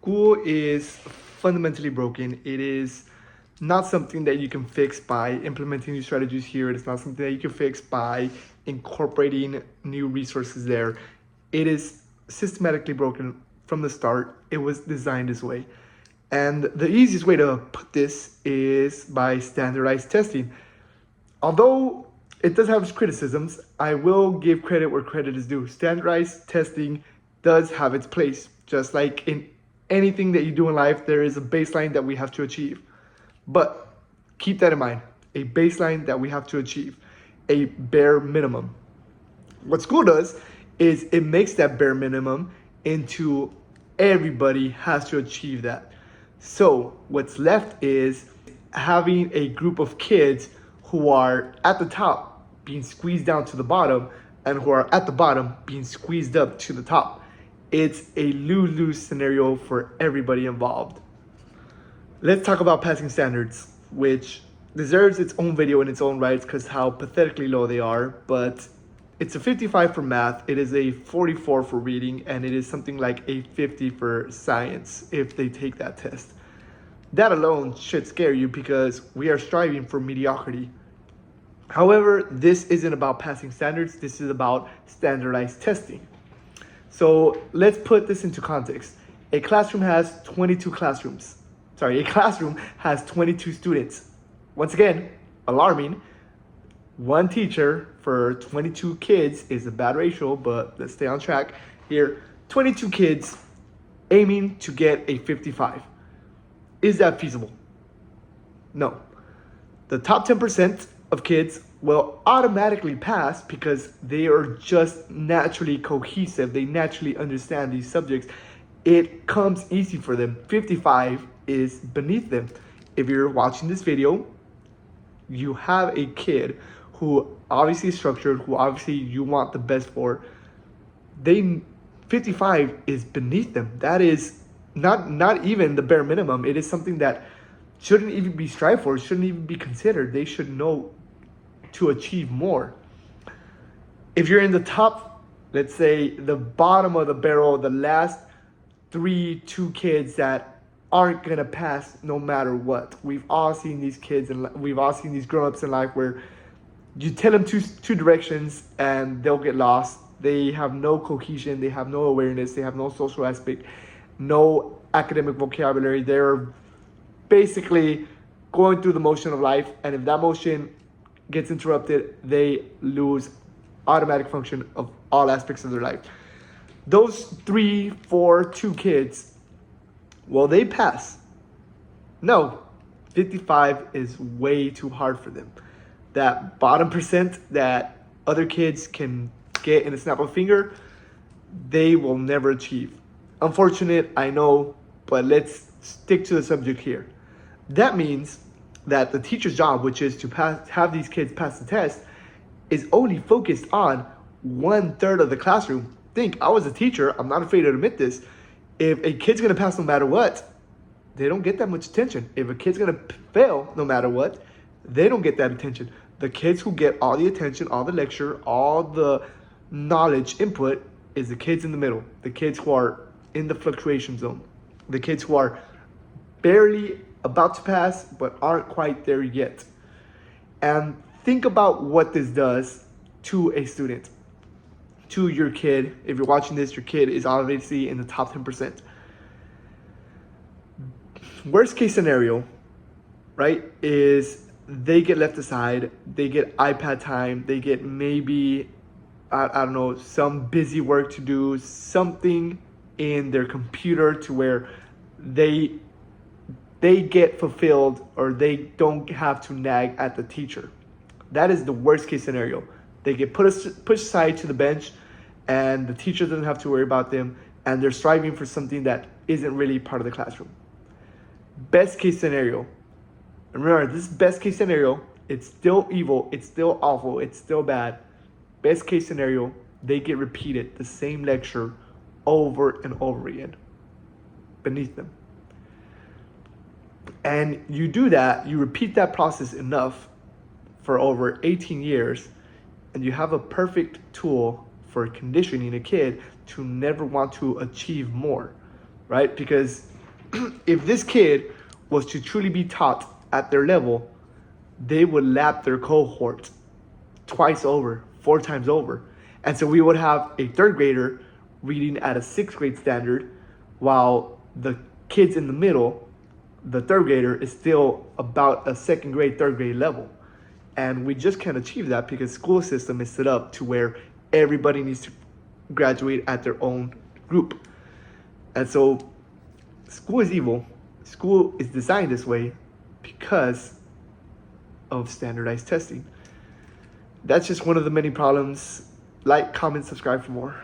School is fundamentally broken. It is not something that you can fix by implementing new strategies here. It is not something that you can fix by incorporating new resources there. It is systematically broken from the start. It was designed this way. And the easiest way to put this is by standardized testing. Although it does have its criticisms, I will give credit where credit is due. Standardized testing does have its place. Just like in anything that you do in life, there is a baseline that we have to achieve. But keep that in mind, a baseline that we have to achieve, a bare minimum. What school does is it makes that bare minimum into everybody has to achieve that. So what's left is having a group of kids who are at the top being squeezed down to the bottom and who are at the bottom being squeezed up to the top. It's a lose-lose scenario for everybody involved. Let's talk about passing standards, which deserves its own video in its own rights because how pathetically low they are, but it's a 55 for math, it is a 44 for reading, and it is something like a 50 for science if they take that test. That alone should scare you because we are striving for mediocrity. However, this isn't about passing standards, this is about standardized testing. So let's put this into context. A classroom has 22 classrooms. A classroom has 22 students. Once again, alarming. One teacher for 22 kids is a bad ratio, but let's stay on track here. 22 kids aiming to get a 55. Is that feasible? No. The top 10% of kids will automatically pass because they are just naturally cohesive. They naturally understand these subjects. It comes easy for them. 55 is beneath them. If you're watching this video, you have a kid who obviously is structured, who obviously you want the best for. 55 is beneath them. That is not even the bare minimum. It is something that shouldn't even be strived for, shouldn't even be considered. They should know to achieve more. If you're in the top, let's say the bottom of the barrel, the last 2 kids that aren't gonna pass no matter what. We've all seen these kids and we've all seen these grown-ups in life where you tell them two directions and they'll get lost. They have no cohesion, they have no awareness, they have no social aspect, no academic vocabulary. They're basically going through the motion of life, and if that motion gets interrupted, they lose automatic function of all aspects of their life. Those 3, 4, 2 kids, will they pass? No, 55 is way too hard for them. That bottom percent that other kids can get in a snap of a finger, they will never achieve. Unfortunate, I know, but let's stick to the subject here. That means that the teacher's job, which is to have these kids pass the test, is only focused on 1/3 of the classroom. Think, I was a teacher, I'm not afraid to admit this. If a kid's gonna pass no matter what, they don't get that much attention. If a kid's gonna fail no matter what, they don't get that attention. The kids who get all the attention, all the lecture, all the knowledge input is the kids in the middle, the kids who are in the fluctuation zone, the kids who are barely about to pass but aren't quite there yet. And think about what this does to a student, to your kid. If you're watching this, your kid is obviously in the top 10%. Worst case scenario, right, is they get left aside, they get iPad time, they get maybe, I don't know, some busy work to do, something in their computer to where they get fulfilled or they don't have to nag at the teacher. That is the worst case scenario. They get pushed aside to the bench and the teacher doesn't have to worry about them and they're striving for something that isn't really part of the classroom. Best case scenario. And remember, this is best case scenario. It's still evil. It's still awful. It's still bad. Best case scenario, they get repeated the same lecture over and over again beneath them. And you do that, you repeat that process enough for over 18 years, and you have a perfect tool for conditioning a kid to never want to achieve more, right? Because If this kid was to truly be taught at their level, they would lap their cohort twice over, 4 times over. And so we would have a third grader reading at a sixth grade standard, while the kids in the middle, the third grader, is still about a second grade, third grade level. And we just can't achieve that because school system is set up to where everybody needs to graduate at their own group. And so school is evil. School is designed this way because of standardized testing. That's just one of the many problems. Like, comment, subscribe for more.